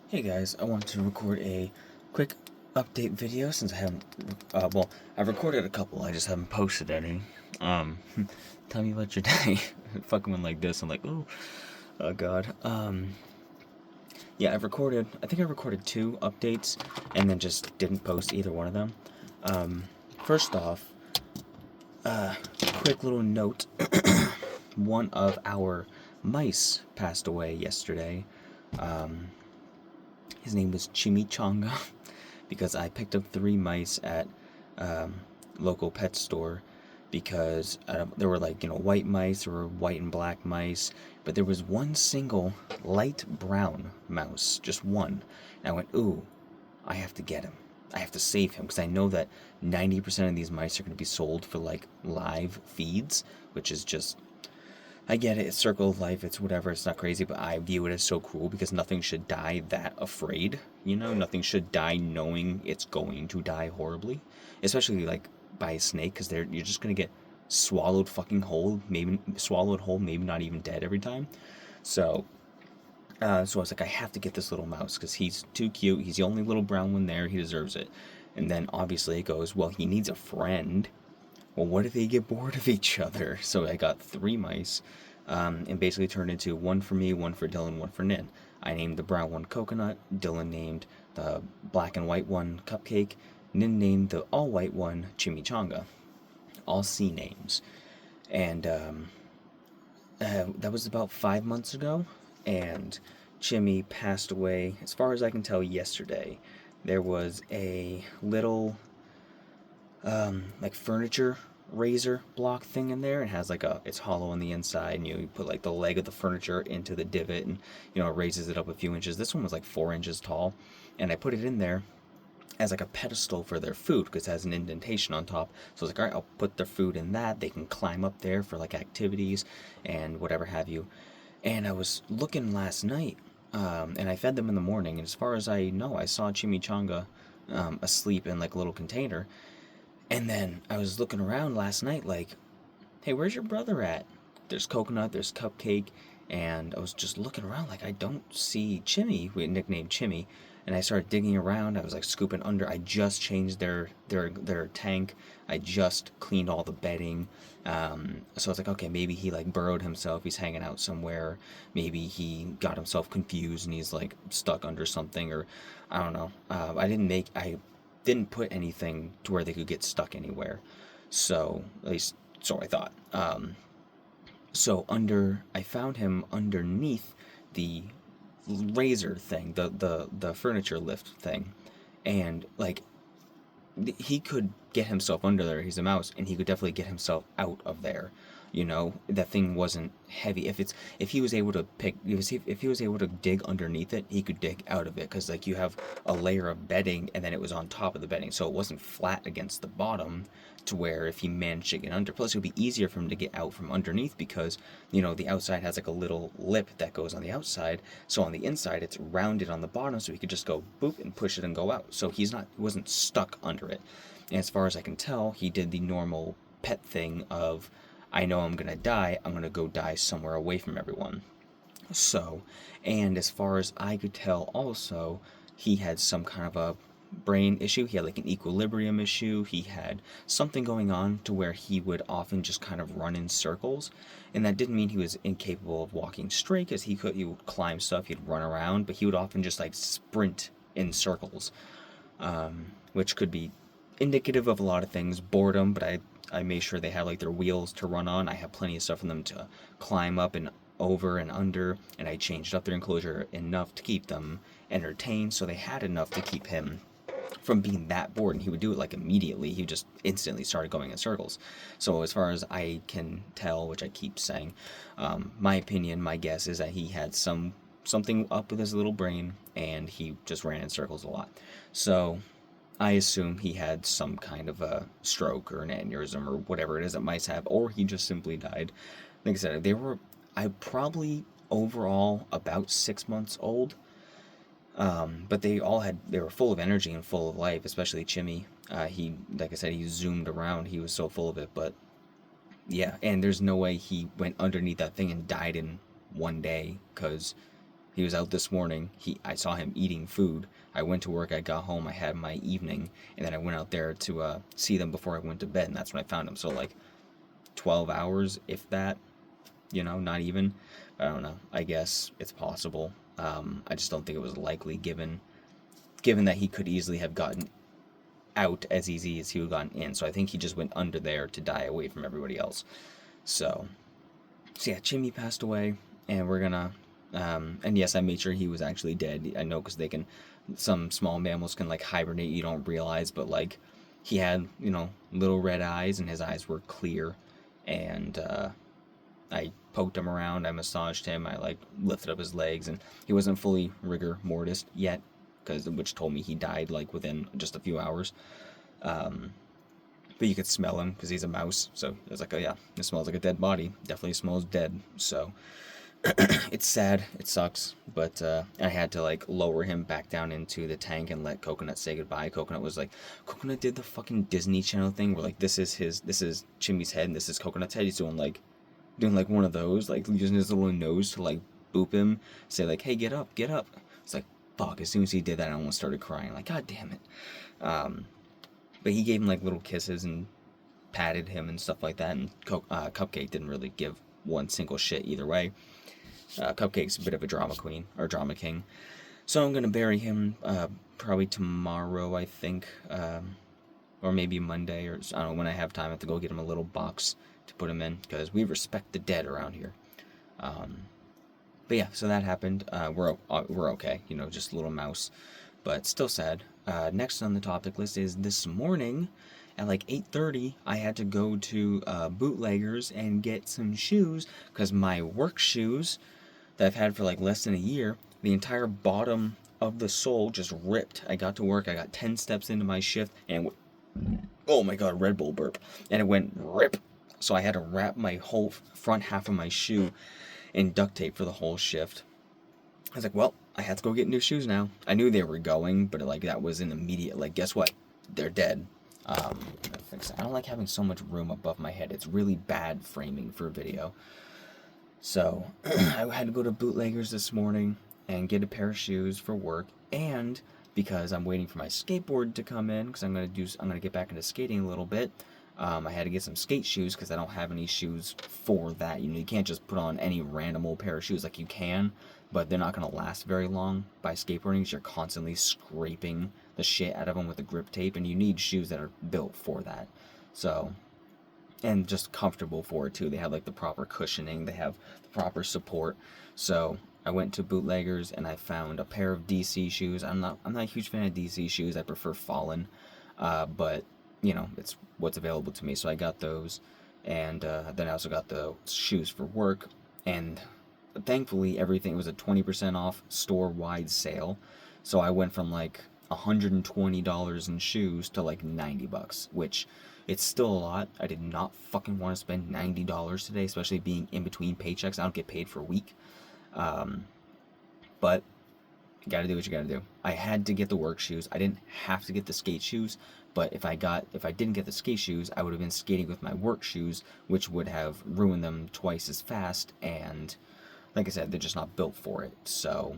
Hey guys, I wanted to record a quick update video since I haven't, I've recorded a couple, I just haven't posted any. Um, Tell me about your day. Fucking went like this, I'm like, oh god. Yeah, I think I recorded two updates and then just didn't post either one of them. First off, quick little note. One of our mice passed away yesterday. His name was Chimichanga because I picked up three mice at um, local pet store because there were white mice, there were white and black mice, but there was one single light brown mouse, just one. And I went, ooh, I have to get him. I have to save him because I know that 90% of these mice are going to be sold for like live feeds, which is just, I get it, it's circle of life, it's whatever, it's not crazy, but I view it as so cool because nothing should die that afraid. Nothing should die knowing it's going to die horribly. Especially like by a snake, because you're just gonna get swallowed fucking whole, maybe swallowed whole, maybe not even dead every time. So so I was like, I have to get this little mouse because he's too cute. He's the only little brown one there. He deserves it. And then obviously it goes, well, he needs a friend. Well, what if they get bored of each other? So I got three mice, and basically turned into one for me, one for Dylan, one for Nin. I named the brown one Coconut. Dylan named the black and white one Cupcake. Nin named the all white one Chimichanga. All C names. And that was about 5 months ago. And Chimmy passed away, as far as I can tell, yesterday. There was a little like furniture razor block thing in there. It has it's hollow on the inside, and you put like the leg of the furniture into the divot, and it raises it up a few inches. This one was like 4 inches tall, and I put it in there as like a pedestal for their food because it has an indentation on top. So I was like, all right, I'll put their food in that. They can climb up there for like activities and whatever have you. And I was looking last night, and I fed them in the morning. And as far as I know, I saw Chimichanga asleep in like a little container. And then I was looking around last night, like, hey, where's your brother at? There's Coconut, there's Cupcake, and I was just looking around, like, I don't see Chimmy. We nicknamed Chimmy, and I started digging around. I was like scooping under. I just changed their tank. I just cleaned all the bedding. So I was like, okay, maybe he like burrowed himself. He's hanging out somewhere. Maybe he got himself confused and he's like stuck under something, or I don't know. I didn't put anything to where they could get stuck anywhere. So at least so I thought. I found him underneath the razor thing, the furniture lift thing, and like he could get himself under there. He's a mouse, and he could definitely get himself out of there. That thing wasn't heavy. If he was able to if he was able to dig underneath it, he could dig out of it because like you have a layer of bedding, and then it was on top of the bedding, so it wasn't flat against the bottom. To where if he managed to get under, plus it would be easier for him to get out from underneath because the outside has like a little lip that goes on the outside, so on the inside it's rounded on the bottom, so he could just go boop and push it and go out. So he wasn't stuck under it. And as far as I can tell, he did the normal pet thing of, I know I'm gonna die, I'm gonna go die somewhere away from everyone. So, and as far as I could tell, also, he had some kind of a brain issue. He had like an equilibrium issue. He had something going on to where he would often just kind of run in circles. And that didn't mean he was incapable of walking straight, because he would climb stuff, he'd run around, but he would often just like sprint in circles, which could be indicative of a lot of things. Boredom, but I made sure they had like their wheels to run on. I have plenty of stuff for them to climb up and over and under, and I changed up their enclosure enough to keep them entertained, so they had enough to keep him from being that bored. And he would do it like immediately. He just instantly started going in circles. So as far as I can tell, which I keep saying, my opinion, my guess is that he had something up with his little brain, and he just ran in circles a lot. So I assume he had some kind of a stroke or an aneurysm or whatever it is that mice have, or he just simply died. Like I said, I probably overall about 6 months old, but they were full of energy and full of life, especially Chimmy. Like I said, he zoomed around. He was so full of it, but yeah, and there's no way he went underneath that thing and died in one day, because He was out this morning. I saw him eating food. I went to work. I got home. I had my evening, and then I went out there to see them before I went to bed, and that's when I found him. So like 12 hours, if that. Not even. I don't know. I guess it's possible. I just don't think it was likely given that he could easily have gotten out as easy as he would have gotten in. So I think he just went under there to die away from everybody else. So yeah, Chimmy passed away, and we're gonna. And yes, I made sure he was actually dead. I know because some small mammals can like hibernate. You don't realize, but like he had little red eyes, and his eyes were clear, and I poked him around. I massaged him. I like lifted up his legs, and he wasn't fully rigor mortis yet, which told me he died like within just a few hours. But you could smell him because he's a mouse. So it was like, oh yeah, it smells like a dead body. Definitely smells dead. So it's sad. It sucks. But I had to like lower him back down into the tank and let Coconut say goodbye. Coconut did the fucking Disney Channel thing where like this is Chimmy's head and this is Coconut's head. He's doing like one of those, like using his little nose to like boop him, say like, hey, get up. It's like, fuck, as soon as he did that, I almost started crying. Like, god damn it. But he gave him like little kisses and patted him and stuff like that. And Cupcake didn't really give one single shit either way. Cupcake's a bit of a drama queen or drama king. So I'm gonna bury him probably tomorrow, I think, or maybe Monday, or I don't know when I have time. I have to go get him a little box to put him in because we respect the dead around here. But yeah, so that happened. We're okay, just a little mouse, but still sad. Next on the topic list is this morning at like 8:30, I had to go to Bootleggers and get some shoes because my work shoes that I've had for like less than a year, the entire bottom of the sole just ripped. I got to work, I got 10 steps into my shift, and oh my god, Red Bull burp, and it went rip. So I had to wrap my whole front half of my shoe in duct tape for the whole shift. I was like, well, I had to go get new shoes now. I knew they were going, but like that was an immediate, like, guess what? They're dead. I don't like having so much room above my head. It's really bad framing for video. So I had to go to Bootleggers this morning and get a pair of shoes for work, and because I'm waiting for my skateboard to come in, because I'm gonna get back into skating a little bit. I had to get some skate shoes because I don't have any shoes for that. You can't just put on any random old pair of shoes. Like, you can, but they're not going to last very long by skateboarding because you're constantly scraping the shit out of them with the grip tape, and you need shoes that are built for that. So, and just comfortable for it too. They have like the proper cushioning. They have the proper support. So I went to Bootleggers and I found a pair of DC shoes. I'm not a huge fan of DC shoes. I prefer Fallen, but it's what's available to me, so I got those, and then I also got the shoes for work, and thankfully everything was a 20% off store-wide sale, so I went from like $120 in shoes to like $90, which it's still a lot. I did not fucking want to spend $90 today, especially being in between paychecks. I don't get paid for a week, but you gotta do what you gotta do. I had to get the work shoes. I didn't have to get the skate shoes, but if I didn't get the skate shoes, I would have been skating with my work shoes, which would have ruined them twice as fast, and like I said, they're just not built for it. So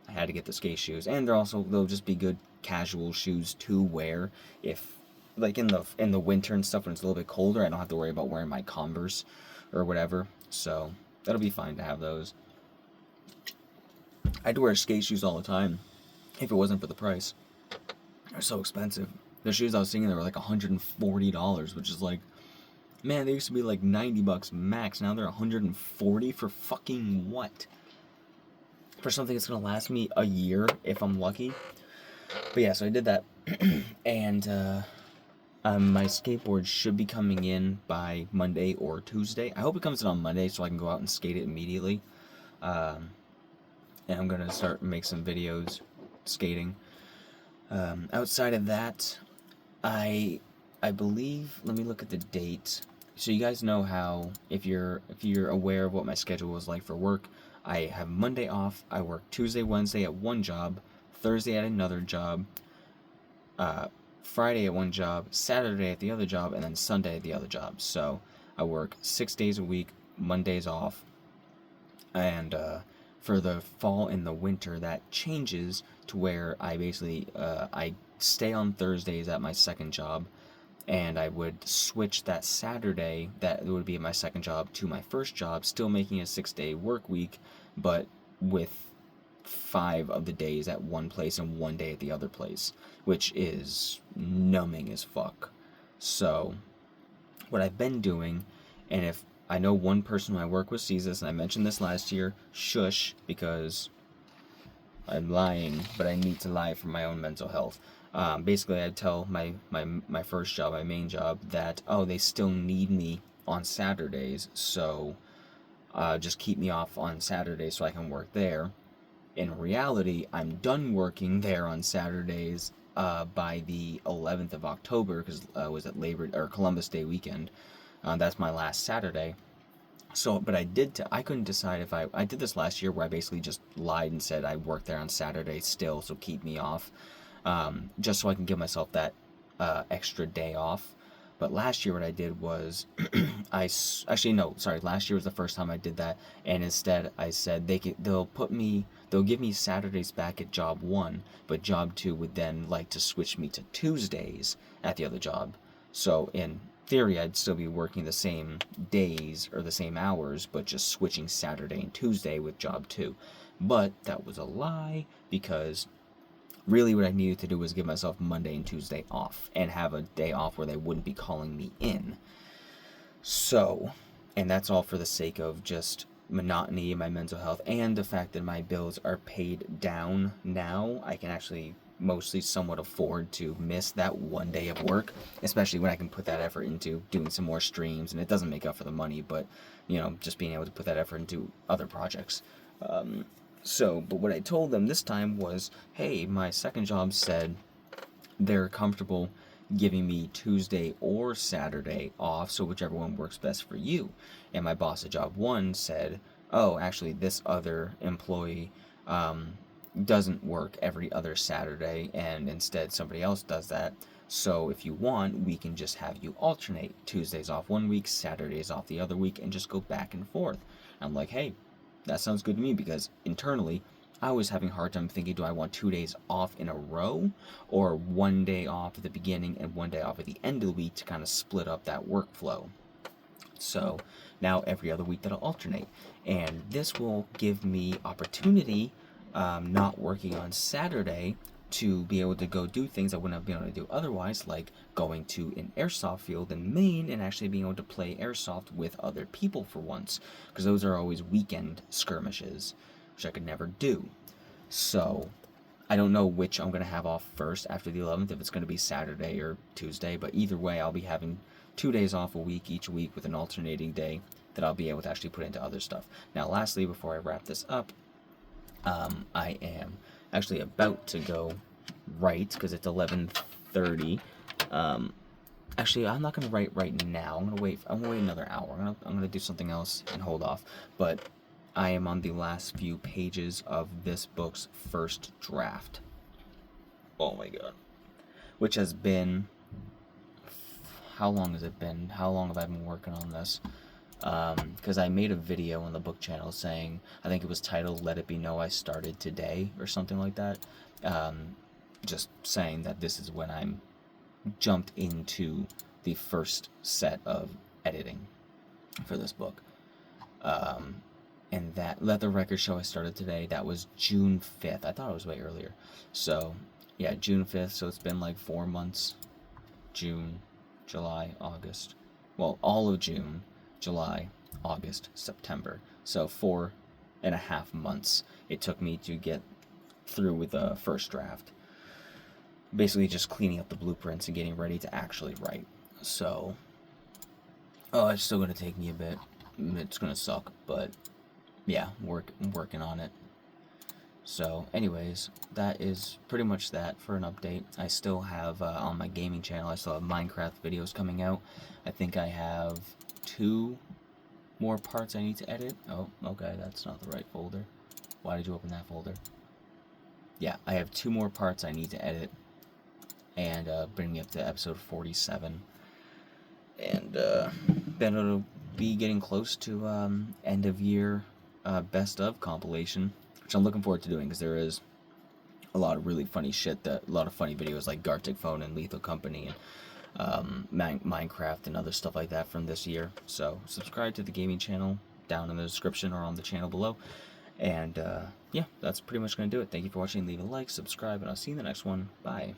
I had to get the skate shoes, and they'll just be good casual shoes to wear if, like, in the winter and stuff when it's a little bit colder. I don't have to worry about wearing my Converse or whatever, so that'll be fine to have those. I'd wear skate shoes all the time if it wasn't for the price. They're so expensive. The shoes I was seeing, they were like $140, which is like, man, they used to be like $90 max. Now they're $140 for fucking what? For something that's gonna last me a year if I'm lucky. But yeah, so I did that, and my skateboard should be coming in by Monday or Tuesday. I hope it comes in on Monday so I can go out and skate it immediately. And I'm gonna make some videos skating. Outside of that, I believe, let me look at the date. So you guys know how, if you're aware of what my schedule was like for work, I have Monday off. I work Tuesday, Wednesday at one job, Thursday at another job, Friday at one job, Saturday at the other job, and then Sunday at the other job. So I work 6 days a week, Mondays off, and for the fall and the winter, that changes to where I basically I stay on Thursdays at my second job, and I would switch that Saturday that would be my second job to my first job, still making a 6-day work week, but with 5 of the days at one place and 1 day at the other place, which is numbing as fuck. So, what I've been doing, and if I know one person who I work with sees this, and I mentioned this last year, shush, because I'm lying, but I need to lie for my own mental health. Basically, I tell my first job, my main job, that, oh, they still need me on Saturdays, so just keep me off on Saturdays so I can work there. In reality, I'm done working there on Saturdays by the 11th of October, because it was at Columbus Day weekend. That's my last Saturday. So, but I couldn't decide if I did this last year where I basically just lied and said I work there on Saturday still, so keep me off, just so I can give myself that extra day off. But last year what I did was, actually no, sorry, last year was the first time I did that, and instead I said they'll give me Saturdays back at job 1, but job 2 would then like to switch me to Tuesdays at the other job. So in theory, I'd still be working the same days or the same hours, but just switching Saturday and Tuesday with job 2. But that was a lie, because really what I needed to do was give myself Monday and Tuesday off and have a day off where they wouldn't be calling me in. So, and that's all for the sake of just monotony in my mental health and the fact that my bills are paid down now. I can actually mostly somewhat afford to miss that 1 day of work, especially when I can put that effort into doing some more streams, and it doesn't make up for the money, but just being able to put that effort into other projects. But what I told them this time was, hey, my second job said they're comfortable giving me Tuesday or Saturday off, so whichever one works best for you. And my boss at job 1 said, oh, actually, this other employee doesn't work every other Saturday, and instead somebody else does that. So if you want, we can just have you alternate Tuesdays off 1 week, Saturdays off the other week, and just go back and forth. I'm like, hey, that sounds good to me, because internally, I was having a hard time thinking, do I want 2 days off in a row, or 1 day off at the beginning and 1 day off at the end of the week to kind of split up that workflow. So now every other week that'll alternate, and this will give me opportunity, not working on Saturday, to be able to go do things I wouldn't have been able to do otherwise, like going to an airsoft field in Maine and actually being able to play airsoft with other people for once, because those are always weekend skirmishes, which I could never do. So I don't know which I'm going to have off first after the 11th, if it's going to be Saturday or Tuesday, but either way, I'll be having 2 days off a week each week with an alternating day that I'll be able to actually put into other stuff. Now, lastly, before I wrap this up, I am actually about to go write, because it's 11:30. Actually, I'm not gonna write right now. I'm gonna wait another hour. I'm gonna do something else and hold off. But I am on the last few pages of this book's first draft. Oh my god. Which has been, how long has it been? How long have I been working on this? Because I made a video on the book channel saying, I think it was titled "Let It Be Know I Started Today" or something like that. Just saying that this is when I'm jumped into the first set of editing for this book. And that, let the record show I started today. That was June 5th. I thought it was way earlier. So, yeah, June 5th. So it's been like 4 months. June, July, August. Well, all of June, July, August, September. So 4.5 months it took me to get through with the first draft. Basically just cleaning up the blueprints and getting ready to actually write. So, it's still going to take me a bit. It's going to suck, but yeah, I'm working on it. So, anyways, that is pretty much that for an update. I still have, on my gaming channel, I still have Minecraft videos coming out. I think I have 2 more parts I need to edit. Oh, okay, that's not the right folder. Why did you open that folder? Yeah, I have 2 more parts I need to edit and bring me up to episode 47. And then it'll be getting close to end of year best of compilation, which I'm looking forward to doing because there is a lot of really funny shit, a lot of funny videos like Gartic Phone and Lethal Company and Minecraft and other stuff like that from this year. So subscribe to the gaming channel down in the description or on the channel below. And yeah, that's pretty much going to do it. Thank you for watching. Leave a like, subscribe, and I'll see you in the next one. Bye.